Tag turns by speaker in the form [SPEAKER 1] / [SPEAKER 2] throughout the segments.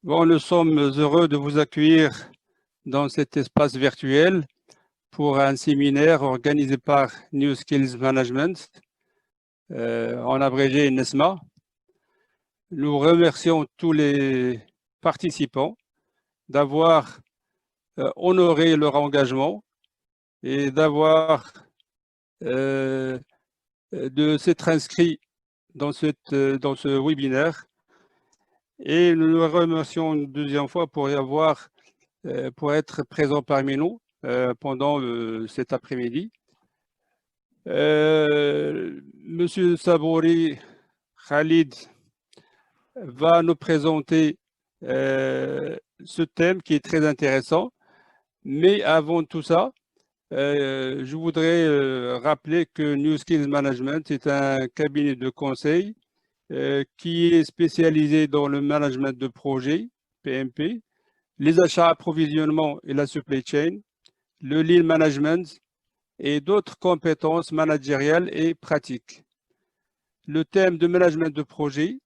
[SPEAKER 1] Bon, nous sommes heureux de vous accueillir dans cet espace virtuel pour un séminaire organisé par New Skills Management, en abrégé NESMA. Nous remercions tous les participants d'avoir honoré leur engagement et de s'être inscrits dans ce webinaire. Et nous nous remercions une deuxième fois pour être présent parmi nous pendant cet après-midi. Monsieur Sabouri Khalid va nous présenter ce thème qui est très intéressant. Mais avant tout ça, je voudrais rappeler que New Skills Management est un cabinet de conseil qui est spécialisé dans le management de projets, PMP, les achats, approvisionnement et la supply chain, le lean management et d'autres compétences managériales et pratiques. Le thème de management de projet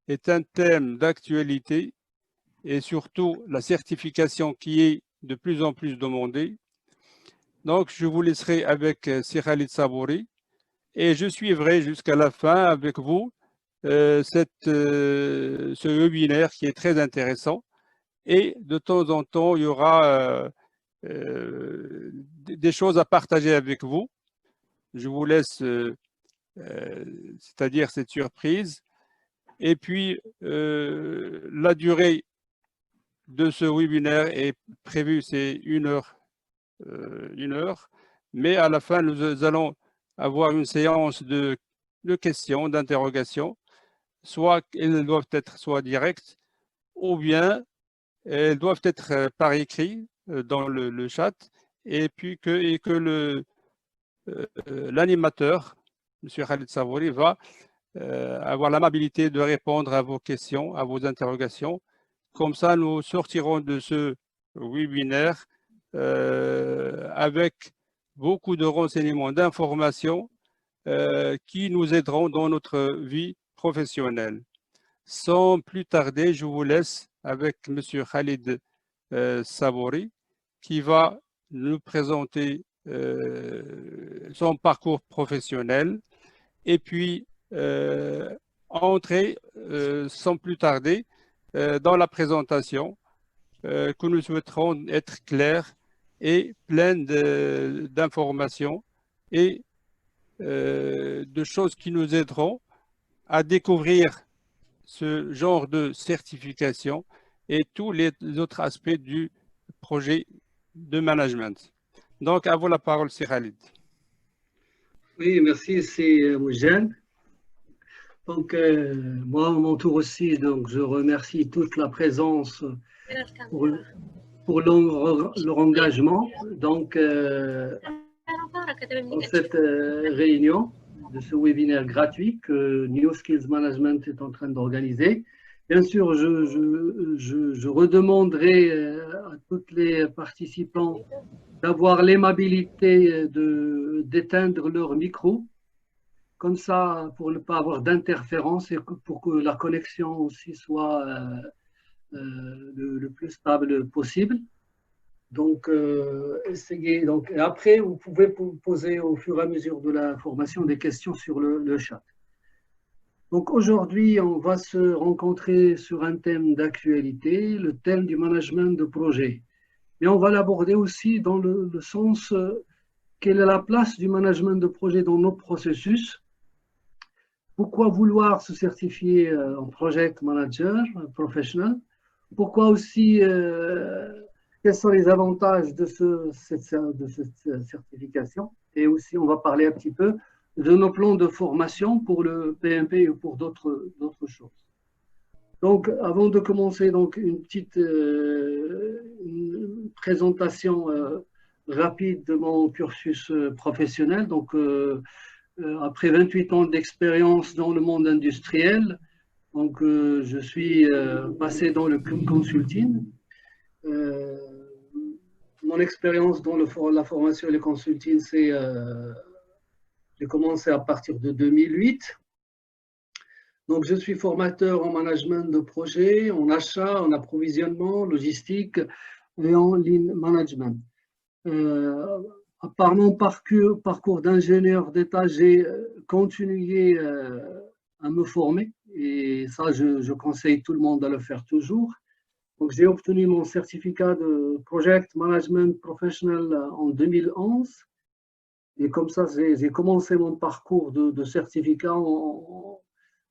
[SPEAKER 1] est un thème d'actualité et surtout la certification qui est de plus en plus demandée. Donc, je vous laisserai avec Sir Khalid Sabouri et je suivrai jusqu'à la fin avec vous ce webinaire qui est très intéressant. Et de temps en temps, il y aura des choses à partager avec vous. Je vous laisse, c'est-à-dire cette surprise. Et puis, la durée de ce webinaire est prévue, c'est une heure. Mais à la fin, nous allons avoir une séance de questions, d'interrogations. Soit elles doivent être soit directes, ou bien elles doivent être par écrit dans le chat, et puis que l'animateur, M. Khalid Sabouri, va avoir l'amabilité de répondre à vos questions, à vos interrogations. Comme ça, nous sortirons de ce webinaire avec beaucoup de renseignements, d'informations qui nous aideront dans notre vie professionnelle. Sans plus tarder, je vous laisse avec M. Khalid Sabouri qui va nous présenter son parcours professionnel et puis entrer sans plus tarder dans la présentation que nous souhaiterons être claire et pleine d'informations et de choses qui nous aideront à découvrir ce genre de certification et tous les autres aspects du projet de management. Donc, à vous la parole, Sir Khalid.
[SPEAKER 2] Oui, merci, c'est Moujane. Donc, moi, à mon tour aussi, donc, je remercie toute la présence pour leur engagement donc, dans cette réunion de ce webinaire gratuit que New Skills Management est en train d'organiser. Bien sûr, je redemanderai à tous les participants d'avoir l'aimabilité d'éteindre leur micro, comme ça, pour ne pas avoir d'interférence et pour que la connexion aussi soit le plus stable possible. Donc, essayez. Donc, après, vous pouvez poser au fur et à mesure de la formation des questions sur le chat. Donc, aujourd'hui, on va se rencontrer sur un thème d'actualité, le thème du management de projet. Mais on va l'aborder aussi dans le sens quelle est la place du management de projet dans nos processus. Pourquoi vouloir se certifier en project manager professionnel? Pourquoi aussi quels sont les avantages de cette certification? Et aussi, on va parler un petit peu de nos plans de formation pour le PMP ou pour d'autres choses. Donc, avant de commencer, donc, une petite une présentation rapide de mon cursus professionnel. Donc, après 28 ans d'expérience dans le monde industriel, donc, je suis passé dans le consulting. Mon expérience dans la formation et le consulting, j'ai commencé à partir de 2008. Donc, je suis formateur en management de projet, en achat, en approvisionnement, logistique et en lean management. Par mon parcours d'ingénieur d'État, j'ai continué à me former et ça, je conseille tout le monde à le faire toujours. Donc, j'ai obtenu mon certificat de Project Management Professional en 2011 et comme ça, j'ai commencé mon parcours de certificat.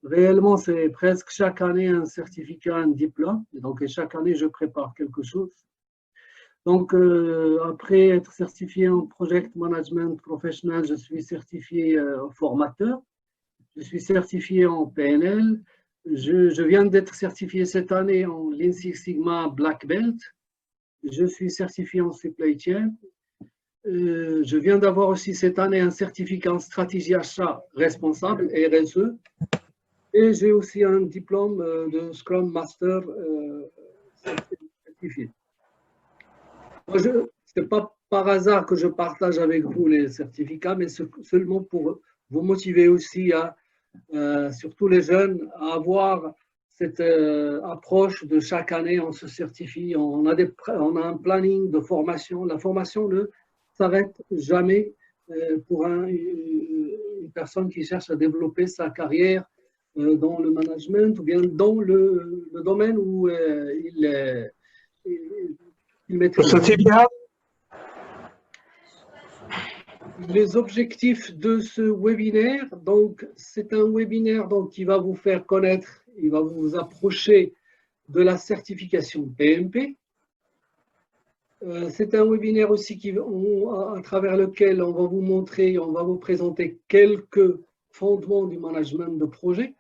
[SPEAKER 2] Réellement, c'est presque chaque année un certificat, un diplôme. Et donc, chaque année, je prépare quelque chose. Donc, après être certifié en Project Management Professional, je suis certifié formateur. Je suis certifié en PNL. Je viens d'être certifié cette année en Lean Six Sigma Black Belt. Je suis certifié en Supply Chain. Je viens d'avoir aussi cette année un certificat en stratégie achat responsable, RSE. Et j'ai aussi un diplôme de Scrum Master certifié. Ce n'est pas par hasard que je partage avec vous les certificats, mais seulement pour vous motiver aussi, surtout les jeunes, à avoir cette approche de chaque année, on se certifie, on a un planning de formation. La formation ne s'arrête jamais pour une personne qui cherche à développer sa carrière dans le management ou bien dans le domaine où il maîtrise. Les objectifs de ce webinaire, donc c'est un webinaire donc, qui va vous faire connaître, il va vous approcher de la certification PMP. C'est un webinaire aussi à travers lequel on va vous montrer, on va vous présenter quelques fondements du management de projet.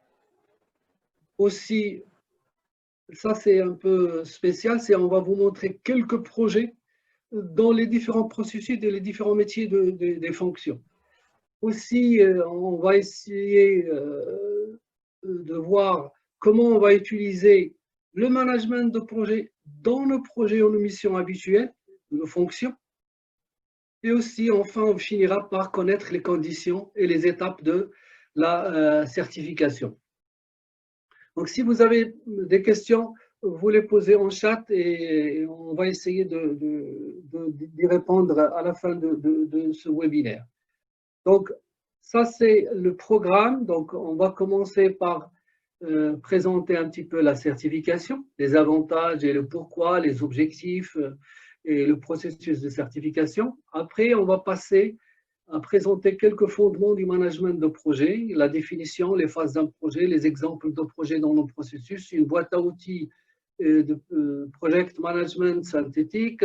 [SPEAKER 2] Aussi, ça c'est un peu spécial, c'est on va vous montrer quelques projets dans les différents processus et les différents métiers des fonctions. Aussi, on va essayer de voir comment on va utiliser le management de projet dans nos projets ou nos missions habituelles, nos fonctions. Et aussi, enfin, on finira par connaître les conditions et les étapes de la certification. Donc, si vous avez des questions, vous les posez en chat et on va essayer d'y répondre à la fin de ce webinaire. Donc, ça, c'est le programme. Donc, on va commencer par présenter un petit peu la certification, les avantages et le pourquoi, les objectifs et le processus de certification. Après, on va passer à présenter quelques fondements du management de projet, la définition, les phases d'un projet, les exemples de projets dans nos processus, une boîte à outils de project management synthétique,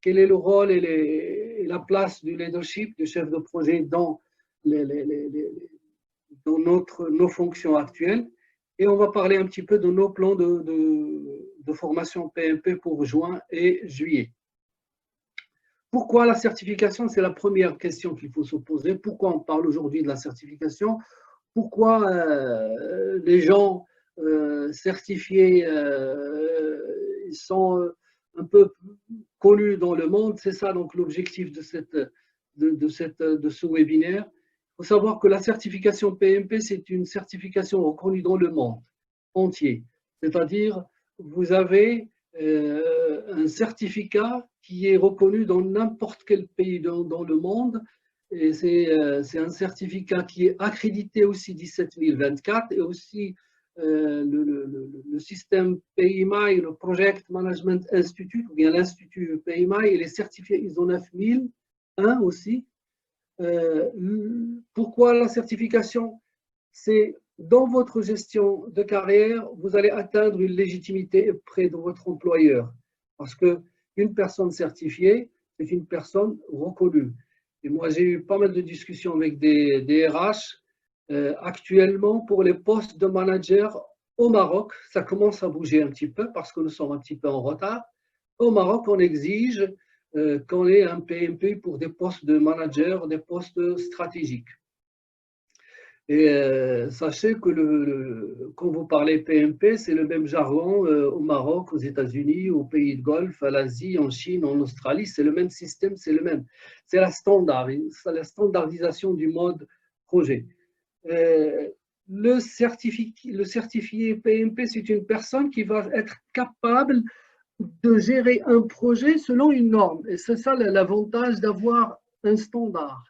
[SPEAKER 2] quel est le rôle et la place du leadership, du chef de projet dans, dans nos fonctions actuelles. Et on va parler un petit peu de nos plans de formation PMP pour juin et juillet. Pourquoi la certification? C'est la première question qu'il faut se poser. Pourquoi on parle aujourd'hui de la certification? Pourquoi les gens certifiés sont un peu connus dans le monde? C'est ça donc l'objectif de ce webinaire. Il faut savoir que la certification PMP, c'est une certification reconnue dans le monde entier. C'est-à-dire, vous avez un certificat qui est reconnu dans n'importe quel pays dans le monde. Et c'est un certificat qui est accrédité aussi 17024 et aussi le système PMI, le Project Management Institute, ou bien l'Institut PMI, il est certifié ISO 9001 aussi. Pourquoi la certification? C'est dans votre gestion de carrière, vous allez atteindre une légitimité auprès de votre employeur. Parce qu'une personne certifiée, c'est une personne reconnue. Et moi, j'ai eu pas mal de discussions avec des RH. Actuellement, pour les postes de manager au Maroc, ça commence à bouger un petit peu parce que nous sommes un petit peu en retard. Au Maroc, on exige qu'on ait un PMP pour des postes de manager, des postes stratégiques. Et sachez que quand vous parlez PMP, c'est le même jargon au Maroc, aux États-Unis, aux pays de Golfe, à l'Asie, en Chine, en Australie. C'est le même système, c'est le même. C'est la standardisation du mode projet. le certifié PMP, c'est une personne qui va être capable de gérer un projet selon une norme. Et c'est ça l'avantage d'avoir un standard.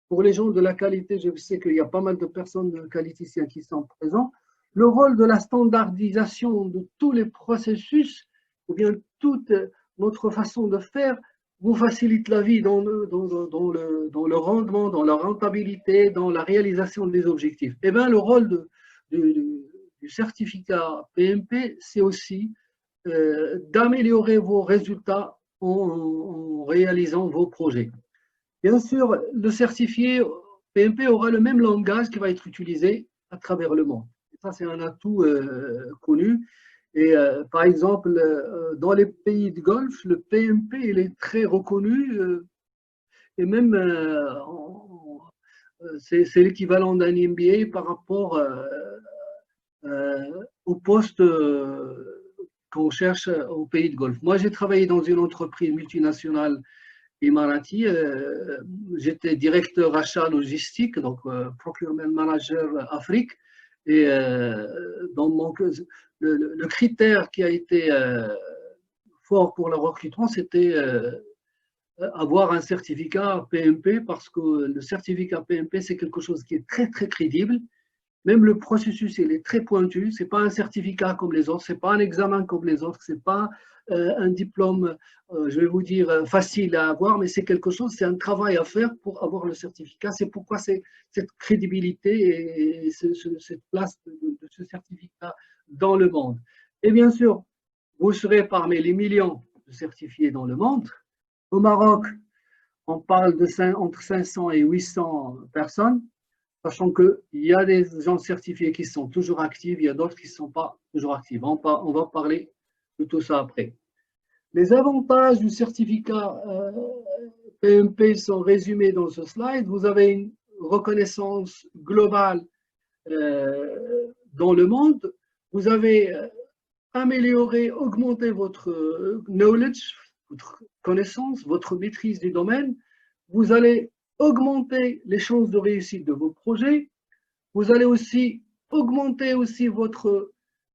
[SPEAKER 2] Pour les gens de la qualité, je sais qu'il y a pas mal de personnes qualiticiens qui sont présents. Le rôle de la standardisation de tous les processus, ou bien toute notre façon de faire, vous facilite la vie dans le rendement, dans la rentabilité, dans la réalisation des objectifs. Eh bien, le rôle du certificat PMP, c'est aussi d'améliorer vos résultats en réalisant vos projets. Bien sûr, le certifié PMP aura le même langage qui va être utilisé à travers le monde. Et ça, c'est un atout connu. Et par exemple, dans les pays de Golfe, le PMP il est très reconnu et même c'est l'équivalent d'un MBA par rapport au poste qu'on cherche au pays de Golfe. Moi, j'ai travaillé dans une entreprise multinationale émirati. J'étais directeur achat logistique, donc procurement manager Afrique. Et dans le critère qui a été fort pour le recrutement, c'était avoir un certificat PMP parce que le certificat PMP, c'est quelque chose qui est très, très crédible. Même le processus, il est très pointu. Ce n'est pas un certificat comme les autres, ce n'est pas un examen comme les autres, ce n'est pas un diplôme, je vais vous dire, facile à avoir, mais c'est quelque chose, c'est un travail à faire pour avoir le certificat. C'est pourquoi c'est cette crédibilité et cette place de ce certificat dans le monde. Et bien sûr, vous serez parmi les millions de certifiés dans le monde. Au Maroc, on parle de entre 500 et 800 personnes. Sachant qu'il y a des gens certifiés qui sont toujours actifs, il y a d'autres qui ne sont pas toujours actifs. On va parler de tout ça après. Les avantages du certificat PMP sont résumés dans ce slide. Vous avez une reconnaissance globale dans le monde. Vous avez amélioré, augmenté votre knowledge, votre connaissance, votre maîtrise du domaine. Vous allez augmenter les chances de réussite de vos projets. Vous allez aussi augmenter aussi votre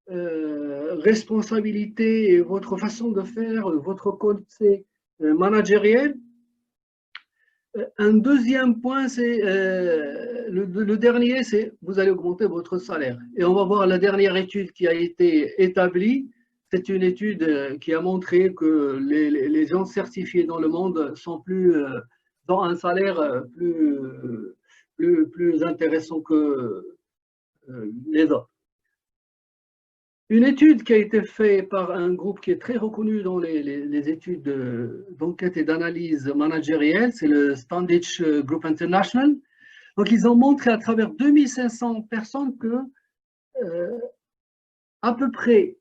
[SPEAKER 2] responsabilité et votre façon de faire, votre côté managériel. Un deuxième point, c'est le dernier, c'est vous allez augmenter votre salaire. Et on va voir la dernière étude qui a été établie. C'est une étude qui a montré que les gens certifiés dans le monde sont dans un salaire plus intéressant que les autres. Une étude qui a été faite par un groupe qui est très reconnu dans les études d'enquête et d'analyse managérielle, c'est le Standard Group International. Donc, ils ont montré à travers 2500 personnes que à peu près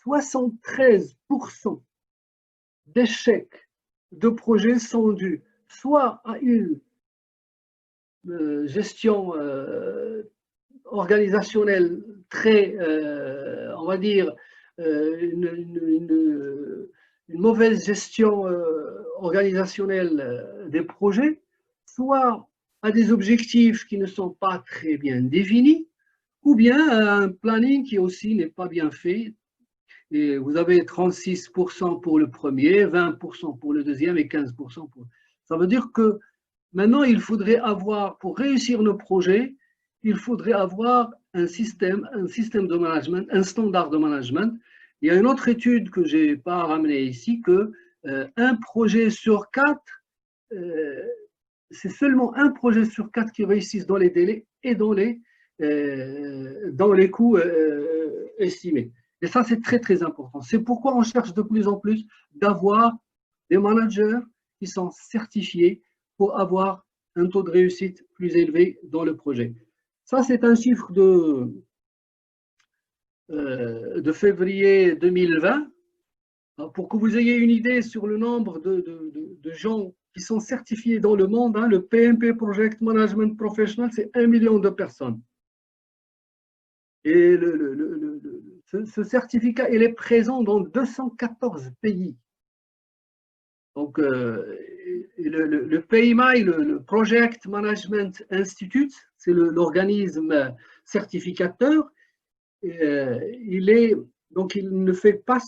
[SPEAKER 2] 73% d'échecs de projets sont dus soit à une gestion organisationnelle très, on va dire, une mauvaise gestion organisationnelle des projets, soit à des objectifs qui ne sont pas très bien définis, ou bien à un planning qui aussi n'est pas bien fait. Et vous avez 36% pour le premier, 20% pour le deuxième et 15% pour... Ça veut dire que maintenant, il faudrait avoir, pour réussir nos projets, il faudrait avoir un système de management, un standard de management. Il y a une autre étude que je n'ai pas ramenée ici, que un projet sur 4, c'est seulement un projet sur 4 qui réussissent dans les délais et dans les coûts estimés. Et ça, c'est très, très important. C'est pourquoi on cherche de plus en plus d'avoir des managers qui sont certifiés pour avoir un taux de réussite plus élevé dans le projet. Ça, c'est un chiffre de février 2020. Alors, pour que vous ayez une idée sur le nombre de gens qui sont certifiés dans le monde, hein, le PMP Project Management Professional, c'est 1 million de personnes. Et ce certificat, il est présent dans 214 pays. Donc, le PMI, le Project Management Institute, c'est l'organisme certificateur. Donc, il ne fait pas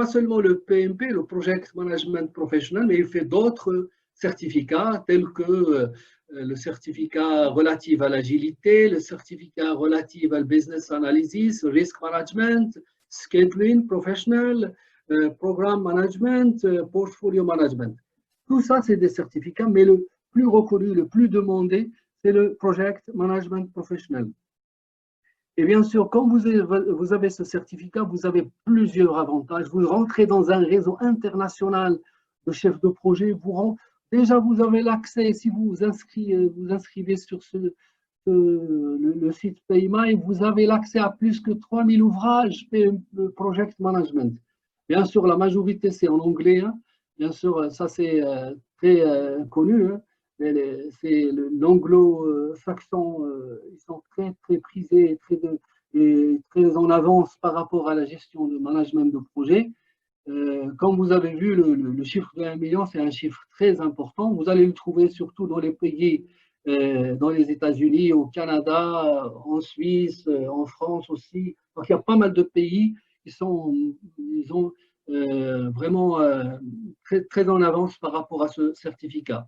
[SPEAKER 2] seulement le PMP, le Project Management Professional, mais il fait d'autres certificats tels que le certificat relatif à l'agilité, le certificat relatif à la business analysis, risk management, scheduling professional, programme management, portfolio management. Tout ça, c'est des certificats, mais le plus reconnu, le plus demandé, c'est le Project Management Professional. Et bien sûr, quand vous avez ce certificat, vous avez plusieurs avantages. Vous rentrez dans un réseau international de chefs de projet. Déjà, vous avez l'accès, si vous vous inscrivez sur le site PayMy, vous avez l'accès à plus que 3000 ouvrages Project Management. Bien sûr, la majorité, c'est en anglais. Hein. Bien sûr, ça, c'est très connu. Hein. C'est l'anglo-saxon, ils sont très, très prisés et très en avance par rapport à la gestion de management de projet. Comme vous avez vu, le chiffre de 1 million, c'est un chiffre très important. Vous allez le trouver surtout dans les pays, dans les États-Unis, au Canada, en Suisse, en France aussi. Donc, il y a pas mal de pays qui ils ont vraiment très, très en avance par rapport à ce certificat.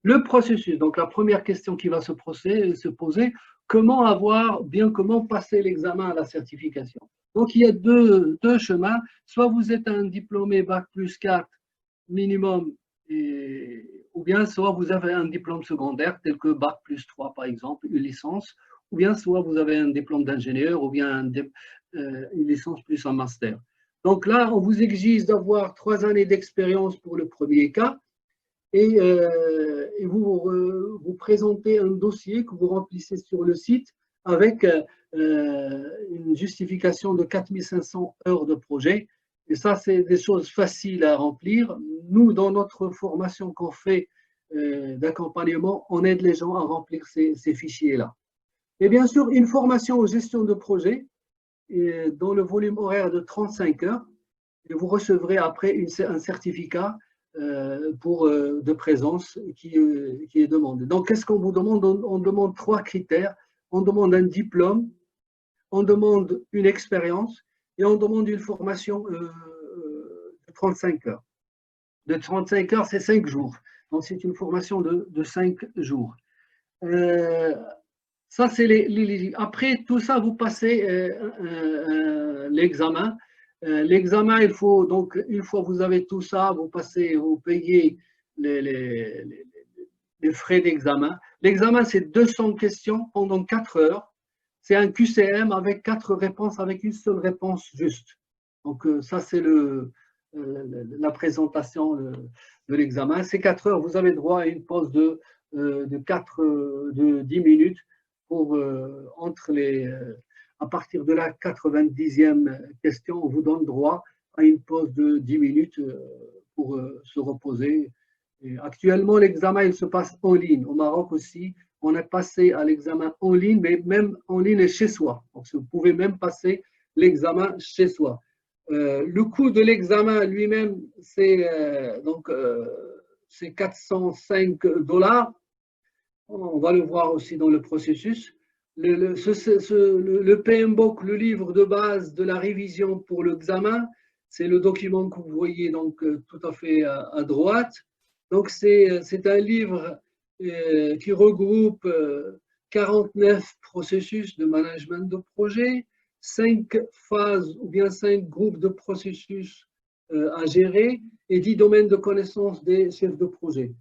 [SPEAKER 2] Le processus, donc la première question qui va se poser, comment passer l'examen à la certification. Donc, il y a deux chemins. Soit vous êtes un diplômé Bac plus 4 minimum, ou bien soit vous avez un diplôme secondaire tel que Bac plus 3 par exemple, une licence, ou bien soit vous avez un diplôme d'ingénieur, ou bien une licence plus un master. Donc là, on vous exige d'avoir 3 années d'expérience pour le premier cas, et vous présentez un dossier que vous remplissez sur le site avec une justification de 4500 heures de projet. Et ça, c'est des choses faciles à remplir. Nous, dans notre formation qu'on fait d'accompagnement, on aide les gens à remplir ces fichiers-là. Et bien sûr, une formation en gestion de projet dans le volume horaire de 35 heures. Et vous recevrez après un certificat de présence qui est demandé. Donc, qu'est-ce qu'on vous demande? On demande 3 critères. On demande un diplôme, on demande une expérience et on demande une formation de 35 heures. De 35 heures, c'est 5 jours. Donc, c'est une formation de 5 jours. Ça, c'est Après tout ça, vous passez l'examen. L'examen, il faut donc, une fois que vous avez tout ça, vous payez les frais d'examen. L'examen, c'est 200 questions pendant 4 heures. C'est un QCM avec 4 réponses, avec une seule réponse juste. Donc, ça, c'est la présentation de l'examen. Ces 4 heures, vous avez droit à une pause de 10 minutes pour à partir de la 90e question, on vous donne droit à une pause de 10 minutes pour se reposer. Et actuellement, l'examen, il se passe en ligne. Au Maroc aussi, on est passé à l'examen en ligne, mais même en ligne et chez soi. Donc, vous pouvez même passer l'examen chez soi. Le coût de l'examen lui-même, c'est 405 $. On va le voir aussi dans le processus. Le PMBOK, le livre de base de la révision pour l'examen, c'est le document que vous voyez donc tout à fait à droite. Donc, c'est un livre qui regroupe 49 processus de management de projet, 5 phases ou bien 5 groupes de processus à gérer et 10 domaines de connaissances des chefs de projet.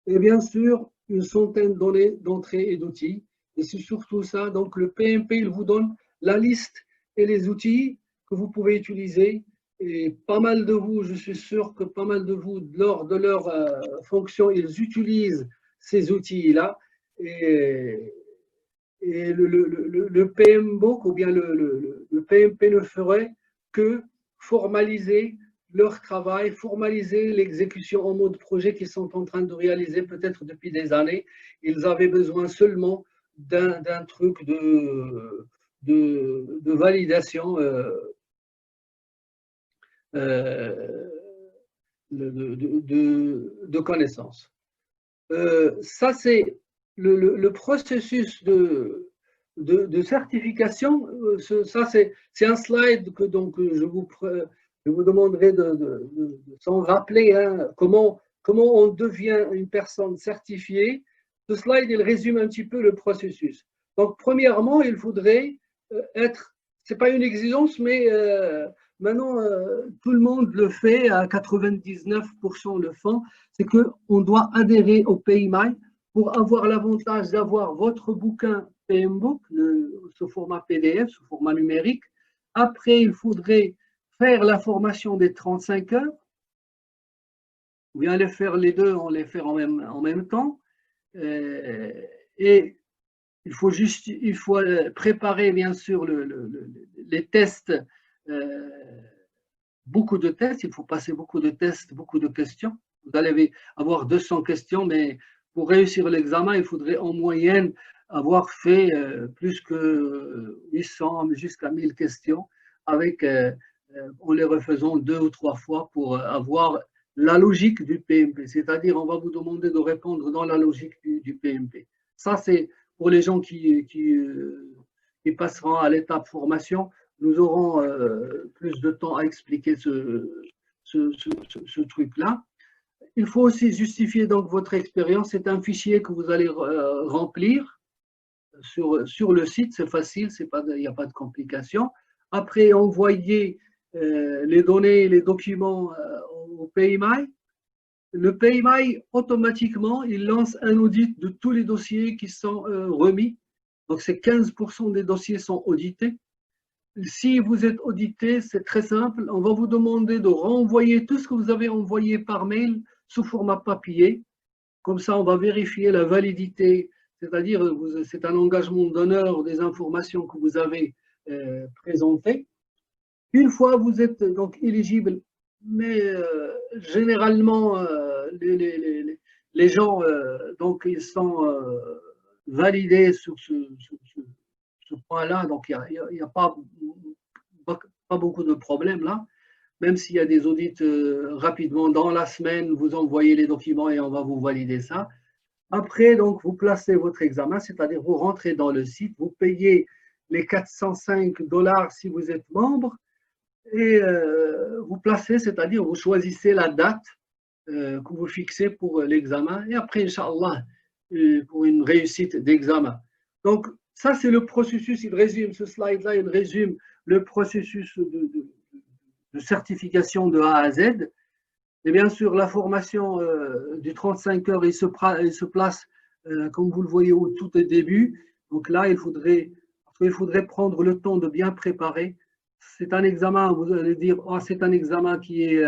[SPEAKER 2] Et bien sûr, une centaine d'entrées et d'outils. Et c'est surtout ça. Donc, le PMP, il vous donne la liste et les outils que vous pouvez utiliser. Et pas mal de vous, je suis sûr que pas mal de vous, lors de leur fonction, ils utilisent ces outils-là. Et le PMBOK ou bien le PMP ne ferait que formaliser leur travail, formaliser l'exécution en mode projet qu'ils sont en train de réaliser peut-être depuis des années. Ils avaient besoin seulement d'un truc de validation de connaissances. Ça, c'est le processus de certification. Ça, c'est un slide que donc, je vous demanderai de s'en rappeler, hein, comment on devient une personne certifiée. Ce slide, il résume un petit peu le processus. Donc, premièrement, il faudrait être, ce n'est pas une exigence, mais maintenant, tout le monde le fait, à 99% le font, c'est qu'on doit adhérer au PMI pour avoir l'avantage d'avoir votre bouquin PMBOK, sous format PDF, sous format numérique. Après, il faudrait faire la formation des 35 heures. Ou bien les faire les deux, on les fait en même temps. Et il faut préparer, bien sûr, les tests, beaucoup de tests. Il faut passer beaucoup de tests, beaucoup de questions. Vous allez avoir 200 questions, mais pour réussir l'examen, il faudrait en moyenne avoir fait plus que 800 jusqu'à 1000 questions en les refaisant 2 ou 3 fois pour avoir la logique du PMP. C'est-à-dire, on va vous demander de répondre dans la logique du PMP. Ça, c'est pour les gens qui passeront à l'étape formation. Nous aurons plus de temps à expliquer ce truc-là. Il faut aussi justifier donc votre expérience. C'est un fichier que vous allez remplir sur le site. C'est facile, il n'y a pas de complications. Après, envoyer les données, les documents au PMI. Le PMI, automatiquement, il lance un audit de tous les dossiers qui sont remis. Donc, c'est 15% des dossiers sont audités. Si vous êtes audité, c'est très simple. On va vous demander de renvoyer tout ce que vous avez envoyé par mail sous format papier. Comme ça, on va vérifier la validité, c'est-à-dire c'est un engagement d'honneur des informations que vous avez présentées. Une fois vous êtes donc éligible, mais généralement les gens donc ils sont validés sur ce point-là, donc il n'y a pas beaucoup de problèmes là. Même s'il y a des audits rapidement dans la semaine, vous envoyez les documents et on va vous valider ça. Après, donc, vous placez votre examen, c'est-à-dire vous rentrez dans le site, vous payez les 405 $ si vous êtes membre et vous placez, c'est-à-dire vous choisissez la date que vous fixez pour l'examen et après, Inch'Allah, pour une réussite d'examen. Donc, ça, c'est le processus, il résume ce slide-là, il résume le processus de certification de A à Z. Et bien sûr, la formation du 35 heures, il se place, comme vous le voyez, au tout début. Donc là, il faudrait prendre le temps de bien préparer. C'est un examen, vous allez dire, oh, c'est un examen qui est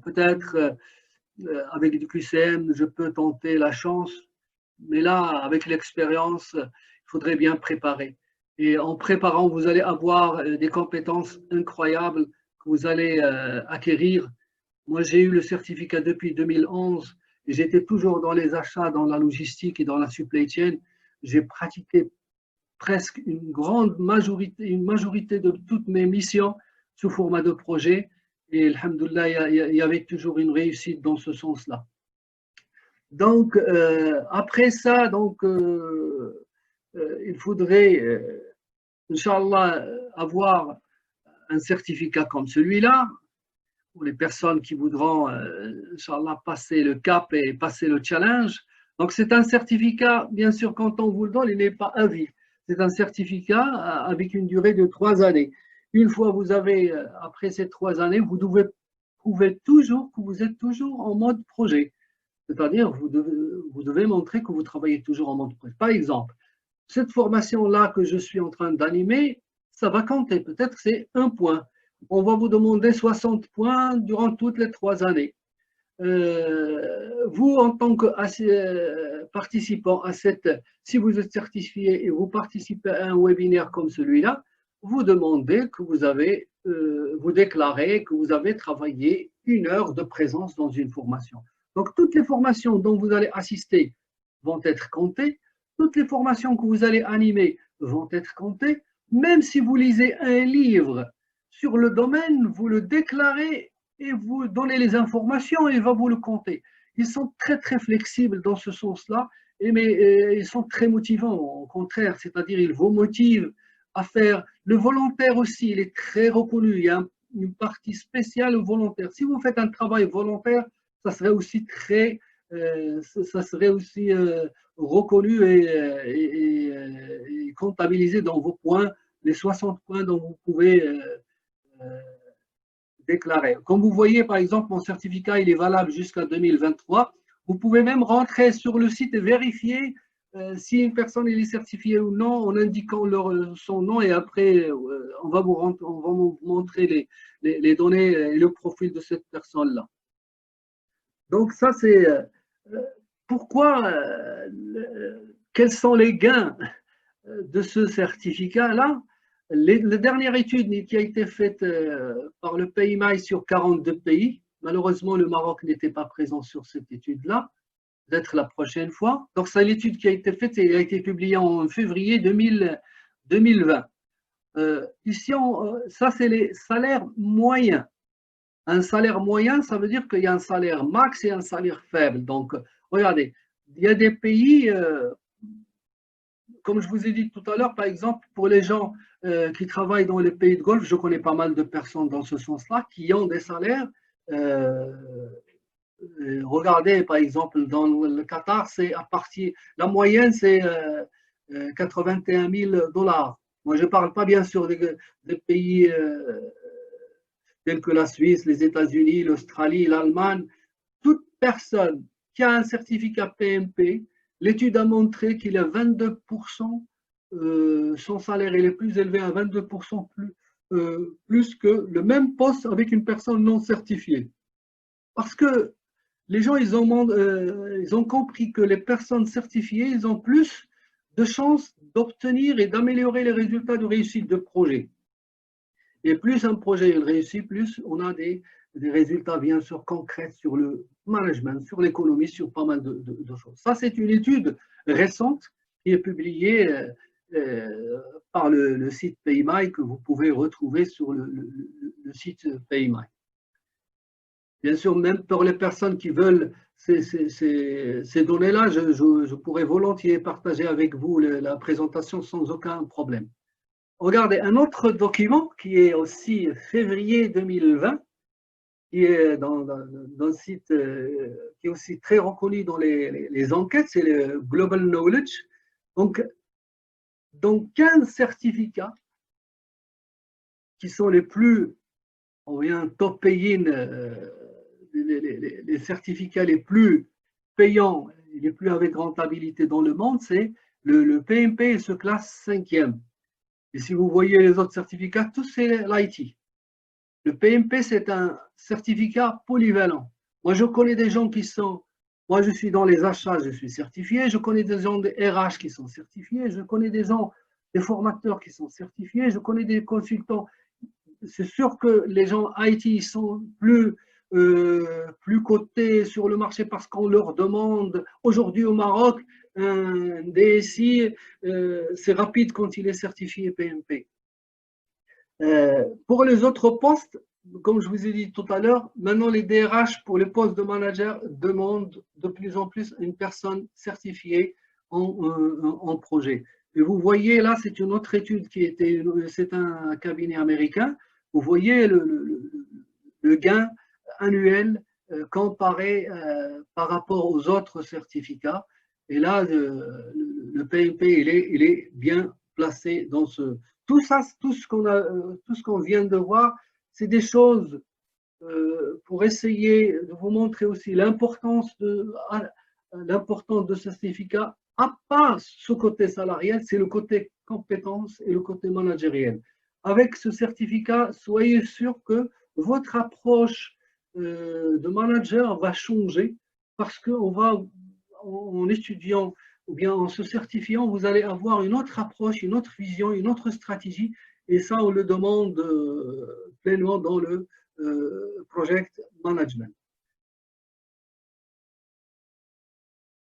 [SPEAKER 2] peut-être avec du QCM, je peux tenter la chance. Mais là, avec l'expérience, il faudrait bien préparer. Et en préparant, vous allez avoir des compétences incroyables que vous allez acquérir. Moi, j'ai eu le certificat depuis 2011 et j'étais toujours dans les achats, dans la logistique et dans la supply chain. J'ai pratiqué presque une majorité de toutes mes missions sous format de projet. Et alhamdoulilah, il y avait toujours une réussite dans ce sens-là. Donc, après ça, donc, il faudrait, Inch'Allah, avoir un certificat comme celui-là, pour les personnes qui voudront, Inch'Allah, passer le cap et passer le challenge. Donc, c'est un certificat, bien sûr, quand on vous le donne, il n'est pas à vie. C'est un certificat avec une durée de 3 années. Une fois vous avez, après ces 3 années, vous devez prouver toujours que vous êtes toujours en mode projet. C'est-à-dire, vous devez montrer que vous travaillez toujours en mode projet. Par exemple, cette formation-là que je suis en train d'animer, ça va compter. Peut-être que c'est 1 point. On va vous demander 60 points durant toutes les 3 années. Vous, en tant que participant à si vous êtes certifié et vous participez à un webinaire comme celui-là, vous demandez que vous déclarez que vous avez travaillé 1 heure de présence dans une formation. Donc, toutes les formations dont vous allez assister vont être comptées. Toutes les formations que vous allez animer vont être comptées. Même si vous lisez un livre sur le domaine, vous le déclarez et vous donnez les informations et il va vous le compter. Ils sont très, très flexibles dans ce sens-là, mais ils sont très motivants, au contraire, c'est-à-dire ils vous motivent à faire. Le volontaire aussi, il est très reconnu. Il y a une partie spéciale volontaire. Si vous faites un travail volontaire, ça serait aussi reconnu et comptabilisé dans vos points, les 60 points dont vous pouvez déclarer. Comme vous voyez, par exemple, mon certificat, il est valable jusqu'à 2023. Vous pouvez même rentrer sur le site et vérifier si une personne est certifiée ou non en indiquant son nom et après, on va vous montrer les données et le profil de cette personne-là. Donc ça, c'est pourquoi, quels sont les gains de ce certificat-là. La dernière étude qui a été faite par le PMI sur 42 pays, malheureusement le Maroc n'était pas présent sur cette étude-là, peut-être la prochaine fois. Donc c'est l'étude qui a été faite et a été publiée en février 2020. Ici, ça c'est les salaires moyens. Un salaire moyen, ça veut dire qu'il y a un salaire max et un salaire faible. Donc, regardez, il y a des pays, comme je vous ai dit tout à l'heure, par exemple, pour les gens qui travaillent dans les pays de Golfe, je connais pas mal de personnes dans ce sens-là, qui ont des salaires. Regardez, par exemple, dans le Qatar, c'est à partir, la moyenne, c'est 81 000 $. Moi, je ne parle pas bien sûr des pays tels que la Suisse, les États-Unis, l'Australie, l'Allemagne. Toute personne qui a un certificat PMP, l'étude a montré qu'il y a 22%, son salaire est plus élevé à 22% plus que le même poste avec une personne non certifiée. Parce que les gens, ils ont compris que les personnes certifiées, ils ont plus de chances d'obtenir et d'améliorer les résultats de réussite de projet. Et plus un projet réussit, plus on a des résultats bien sûr concrets sur le management, sur l'économie, sur pas mal de choses. Ça, c'est une étude récente qui est publiée par le site PayMy que vous pouvez retrouver sur le site PayMy. Bien sûr, même pour les personnes qui veulent ces données-là, je pourrais volontiers partager avec vous la présentation sans aucun problème. Regardez, un autre document qui est aussi février 2020, qui est dans un site qui est aussi très reconnu dans les enquêtes, c'est le Global Knowledge. Donc 15 certificats qui sont les plus, on vient top paying, les certificats les plus payants, les plus avec rentabilité dans le monde, c'est le PMP se classe 5e. Et si vous voyez les autres certificats, tous c'est l'IT. Le PMP, c'est un certificat polyvalent. Moi, je connais des gens qui sont, moi je suis dans les achats, je suis certifié, je connais des gens de RH qui sont certifiés, je connais des gens, des formateurs qui sont certifiés, je connais des consultants. C'est sûr que les gens IT sont plus cotés sur le marché parce qu'on leur demande aujourd'hui au Maroc, un DSI, c'est rapide quand il est certifié PMP. Pour les autres postes, comme je vous ai dit tout à l'heure, maintenant les DRH pour les postes de manager demandent de plus en plus une personne certifiée en projet. Et vous voyez là, c'est une autre étude c'est un cabinet américain. Vous voyez le gain annuel comparé par rapport aux autres certificats. Et là, le PMP, il est bien placé dans ce. Tout ça, tout ce qu'on vient de voir, c'est des choses pour essayer de vous montrer aussi l'importance de ce certificat. À part ce côté salarial, c'est le côté compétence et le côté managériel. Avec ce certificat, soyez sûr que votre approche de manager va changer parce qu'on va, en étudiant ou bien en se certifiant, vous allez avoir une autre approche, une autre vision, une autre stratégie. Et ça, on le demande pleinement dans le project management.